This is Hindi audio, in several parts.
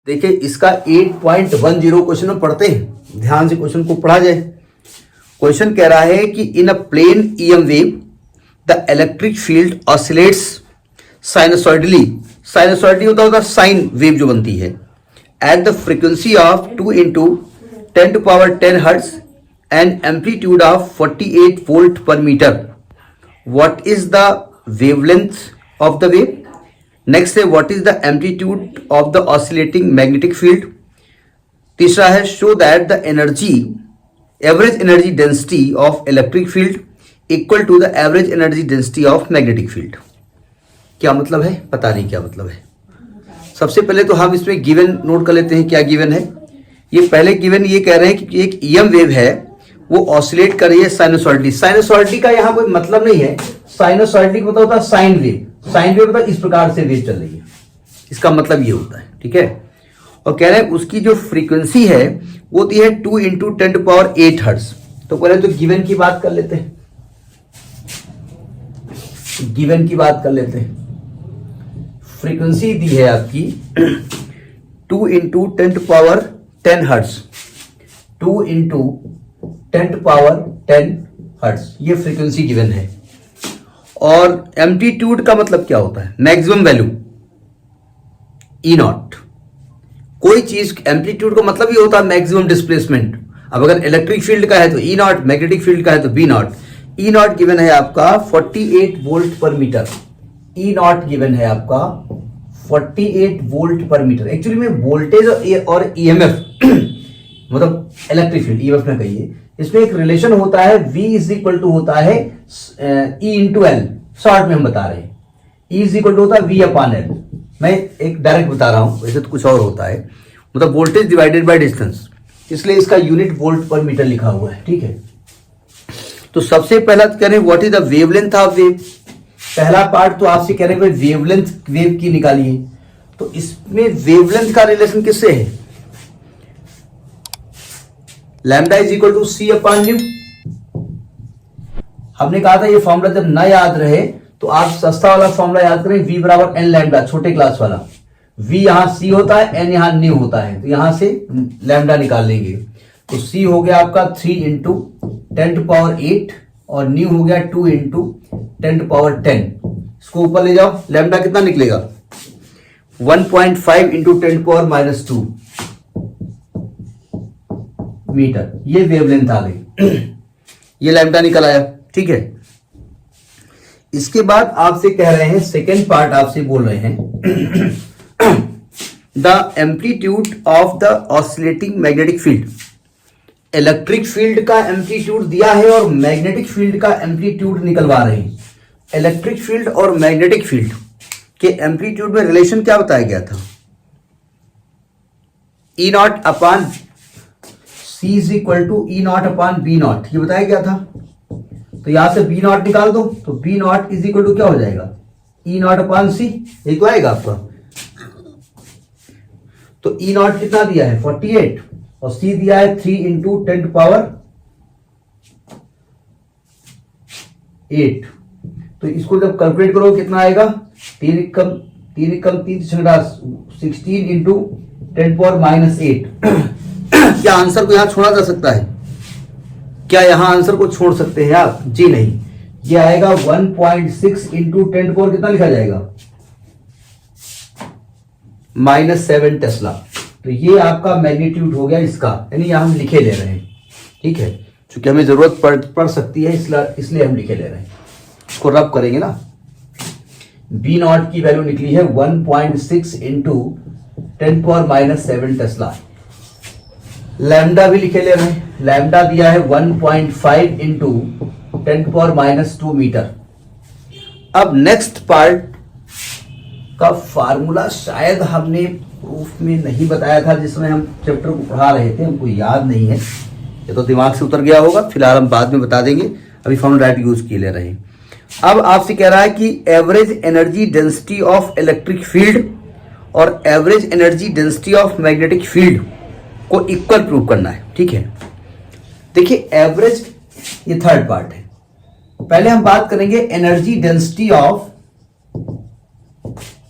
देखिए इसका 8.10 क्वेश्चन में पढ़ते हैं, ध्यान से क्वेश्चन को पढ़ा जाए। क्वेश्चन कह रहा है कि in a plane EM wave the electric field oscillates sinusoidally. Sinusoidally होता साइन वेव जो बनती है at the frequency of 2 into 10⁻10 hertz and amplitude of 48 volt per metre. What is the wavelength of the wave? Next है what is the amplitude of the oscillating magnetic field. तीसरा है show that the energy average energy density of electric field equal to the average energy density of magnetic field. क्या मतलब है? पता नहीं क्या मतलब है। सबसे पहले तो हम इसमें गिवन नोट कर लेते हैं। क्या गिवन है? ये पहले गिवन ये कह रहे हैं कि एक ईएम वेव है वो ऑसिलेट कर रही है साइनसॉइडली। साइनसॉइडली का यहाँ कोई मतलब नहीं है। साइनसॉइडली का मतलब होता है साइन वेव। साइन वेव मतलब इस प्रकार से वेव चल रही है, इसका मतलब ये होता है। ठीक है। और कह रहे हैं उसकी जो फ्रीक्वेंसी है वो होती है 2 इंटू 10⁸ हर्ट्ज। तो पहले तो गिवन की बात कर लेते हैं। गिवन की बात कर लेते हैं। फ्रीक्वेंसी दी है आपकी 2 इंटू 10⁻10 हर्ट्ज। 2 इंटू 10⁻10 हर्ट्ज ये फ्रीक्वेंसी गिवन है। और एम्पलीट्यूड का मतलब क्या होता है? Maximum value E not. कोई चीज एम्पलीट्यूड का मतलब ही होता है मैक्सिमम डिस्प्लेसमेंट। अब अगर इलेक्ट्रिक फील्ड का है तो ई नॉट, मैग्नेटिक फील्ड का है तो B naught. E naught given है आपका 48 वोल्ट पर मीटर। ई नॉट गिवन है आपका 48 वोल्ट पर मीटर। एक्चुअली में वोल्टेज और ईएमएफ मतलब इलेक्ट्रिक फील्ड, ईएमएफ ना कहिए, इसमें एक रिलेशन होता है V इज इक्वल टू होता है E इंटू एल। शॉर्ट में हम बता रहे हैं E इज इक्वल टू होता है V अपॉन एल। मैं एक डायरेक्ट बता रहा हूं, वैसे तो कुछ और होता है, मतलब वोल्टेज डिवाइडेड बाय डिस्टेंस, इसलिए इसका यूनिट वोल्ट पर मीटर लिखा हुआ है। ठीक है। तो सबसे पहला कह रहे हैं what is the wavelength of wave. पहला पार्ट तो आपसे कह रहे हैं वेवलेंथ वेव की निकालिए। तो इसमें वेवलेंथ का रिलेशन किससे है? Lambda is equal to C upon nu. हमने कहा था ये फॉर्मूला जब ना याद रहे तो आप सस्ता वाला फॉर्मूला याद करें, v बराबर एन लैम्डा, छोटे क्लास वाला। v यहां c होता है, n यहां न्यू होता है, तो यहां से लैम्डा निकाल लेंगे। तो c हो गया आपका 3 इंटू 10⁸8 और न्यू हो गया 2 इंटू 10⁻10। इसको ऊपर ले जाओ, लैम्डा कितना निकलेगा? 1.5 इंटू 10⁻−2 मीटर। ये वेवलेंथ आ गई। ये लैम्डा निकल आया। ठीक है। इसके बाद आपसे कह रहे हैं, सेकेंड पार्ट आपसे बोल रहे हैं the amplitude of the oscillating magnetic field. Electric field का एम्पलीट्यूड दिया है और मैग्नेटिक फील्ड का एम्पलीट्यूड निकलवा रहे हैं। इलेक्ट्रिक फील्ड और मैग्नेटिक फील्ड के एम्पलीट्यूड में रिलेशन क्या बताया गया था? E naught upon C is equal to E naught upon B naught, ये बताया गया था। तो यहां से बी नॉट निकाल दो, तो B naught is equal to क्या हो जाएगा? ई नॉट अपॉन सी, ये तो आएगा आपका। तो ई नॉट कितना दिया है? 48 और सी दिया है 3 इंटू 10⁻8। तो इसको जब कैलकुलेट करो कितना आएगा? 3 कम 3 16 इंटू 10⁻−8। क्या आंसर को यहां छोड़ा जा सकता है? क्या यहां आंसर को छोड़ सकते हैं आप? जी नहीं। ये आएगा 1.6 इंटू 10⁻, कितना लिखा जाएगा? -7 टेस्ला। तो ये आपका मैग्नीट्यूड हो गया इसका, यानी यहां हम लिखे ले रहे हैं। ठीक है। क्योंकि हमें जरूरत पड़ सकती है, इसलिए हम लिखे ले रहे हैं। इसको रब करेंगे ना। बी नॉट की वैल्यू निकली है 1.6 इंटू 10⁻−7 टेस्ला। लैम्डा भी लिखे ले रहे हैं। लैम्डा दिया है 1.5 इंटू 10⁻−2 मीटर। अब नेक्स्ट पार्ट का फार्मूला शायद हमने प्रूफ में नहीं बताया था जिसमें हम चैप्टर को पढ़ा रहे थे, हमको याद नहीं है, ये तो दिमाग से उतर गया होगा। फिलहाल हम बाद में बता देंगे, अभी फॉर्मूला डायरेक्ट यूज किए ले रहे हैं। अब आपसे कह रहा है कि average energy density of electric field और average energy density of magnetic field को इक्वल प्रूव करना है। ठीक है। देखिए एवरेज, ये थर्ड पार्ट है। पहले हम बात करेंगे energy density of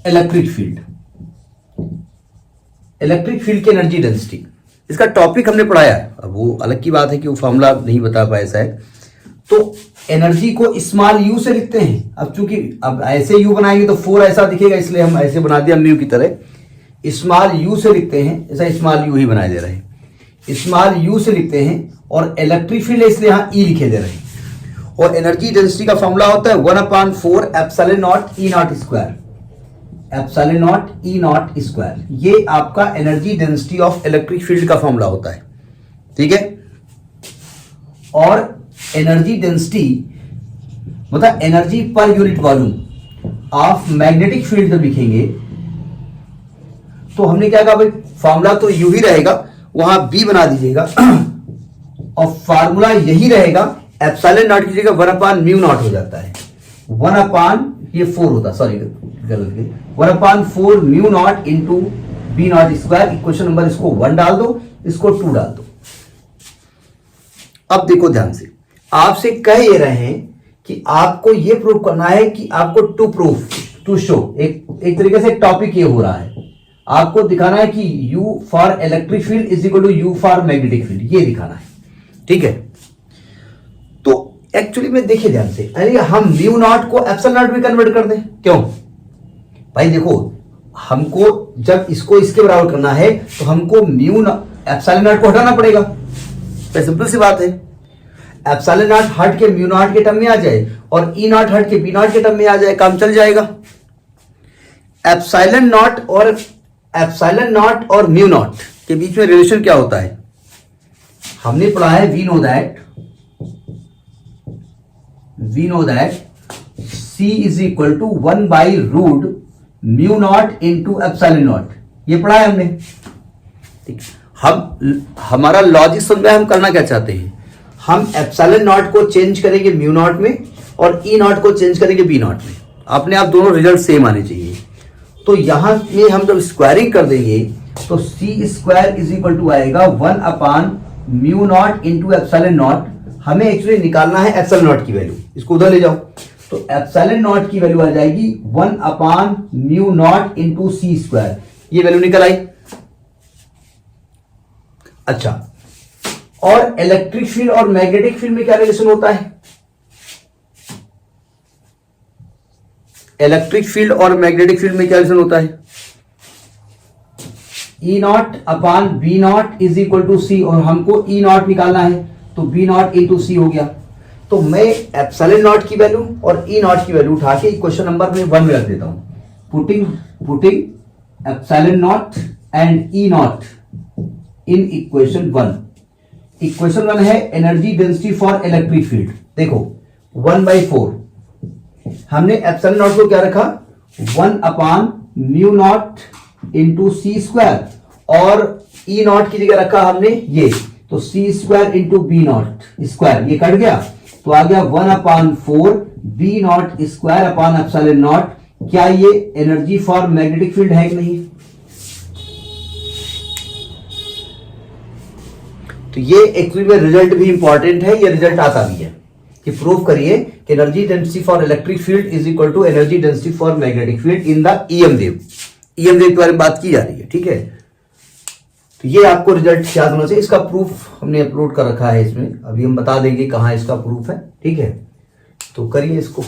electric field. Electric field की एनर्जी डेंसिटी, इसका टॉपिक हमने पढ़ाया। अब वो अलग की बात है कि वो फॉर्मूला नहीं बता पाए शायद। तो एनर्जी को स्मॉल यू से लिखते हैं। अब चूंकि अब ऐसे यू बनाएंगे तो 4 ऐसा दिखेगा, इसलिए हम ऐसे बना दिया म्यू की तरह। स्मॉल यू से लिखते हैं, ऐसा स्मॉल यू ही बनाए दे रहे हैं, स्मॉल यू से लिखते हैं। और इलेक्ट्रिक फील्ड है इसलिए यहां ई लिखे दे रहे हैं। और एनर्जी डेंसिटी का फॉर्मूला होता है 1/4 epsilon not E not square, epsilon not E not square. ये आपका energy density of electric field का फॉर्मूला होता है, ठीक है। और एनर्जी डेंसिटी मतलब energy per unit volume of magnetic field जब लिखेंगे तो हमने क्या कहा भाई, फॉर्मूला तो यू ही रहेगा, वहां बी बना दीजिएगा और फॉर्मूला यही रहेगा। एप्सिलॉन नॉट की जगह 1/μ0 हो जाता है। 1/4 होता, सॉरी गलत, 1/4μ0 into b0 square. Equation number इसको 1 डाल दो, इसको 2 डाल दो। अब देखो ध्यान से, आपसे कह ये रहे हैं कि आपको ये प्रूव करना है कि आपको टू शो, एक तरीके से टॉपिक ये हो रहा है, आपको दिखाना है कि U for electric field is equal to U for magnetic field, ये दिखाना है, ठीक है। तो एक्चुअली में देखिए ध्यान से, अरे हम μ0 को एप्सिलॉन नॉट में कन्वर्ट कर दें, क्यों भाई? देखो हमको जब इसको इसके बराबर करना है तो हमको एप्सिलॉन नॉट को हटाना पड़ेगा, तो सिंपल सी बात है। एप्सिलॉन नॉट हट के μ0 के टर्म में आ जाए और E0 हट के B0 के टर्म में आ जाए, काम चल जाएगा। एप्सिलॉन नॉट और μ0 के बीच में रिलेशन क्या होता है हमने पढ़ा है, we know that C is equal to 1/√μ0 into epsilon naught, ये पढ़ा है हमने। ठीक, हमारा लॉजिक समझ में, हम करना क्या चाहते हैं, हम एप्सिलॉन नॉट को चेंज करेंगे μ0 में और E0 को चेंज करेंगे B0 में। अपने आप दोनों रिजल्ट सेम आने चाहिए। तो यहां में हम जब स्क्वायरिंग कर देंगे तो C square is equal to आएगा 1/μ0 इंटू एप्सिलॉन नॉट। हमें एक्चुअली निकालना है एप्सिलॉन नॉट की वैल्यू, इसको उधर ले जाओ। तो एप्सिलॉन नॉट की वैल्यू आ जाएगी 1/μ0 इंटू C स्क्वायर, ये वैल्यू निकल आई। अच्छा, और इलेक्ट्रिक फील्ड और मैग्नेटिक फील्ड में क्या रिलेशन होता है? इलेक्ट्रिक फील्ड और मैग्नेटिक फील्ड में क्या रिलेशन होता है? E0/B0 is equal to C, और हमको E0 निकालना है तो B0 इंटू C हो गया। तो मैं एप्सिलॉन नॉट की वैल्यू और E0 की वैल्यू उठा के इक्वेशन नंबर में 1 में रख देता हूं। Putting epsilon not and E0 in equation 1। Equation 1 है energy density for electric field. देखो 1/4 हमने एप्सिलॉन नॉट को क्या रखा, 1/μ0 इंटू C स्क्वायर, और E0 की जगह रखा हमने ये, तो C square into B0 square, ये कट गया तो आ गया 1/4 B0 square upon epsilon not. क्या ये एनर्जी फॉर मैग्नेटिक फील्ड है कि नहीं? तो ये एक्चुअली में रिजल्ट भी इंपॉर्टेंट है, ये रिजल्ट आता भी है कि प्रूव करिए कि energy density for electric field is equal to energy density for magnetic field in the EM wave. EM wave के बारे में बात की जा रही है, ठीक है। तो ये आपको रिजल्ट याद होना चाहिए। इसका प्रूफ हमने अपलोड कर रखा है इसमें, अभी हम बता देंगे कहां इसका प्रूफ है, ठीक है। तो करिए इसको।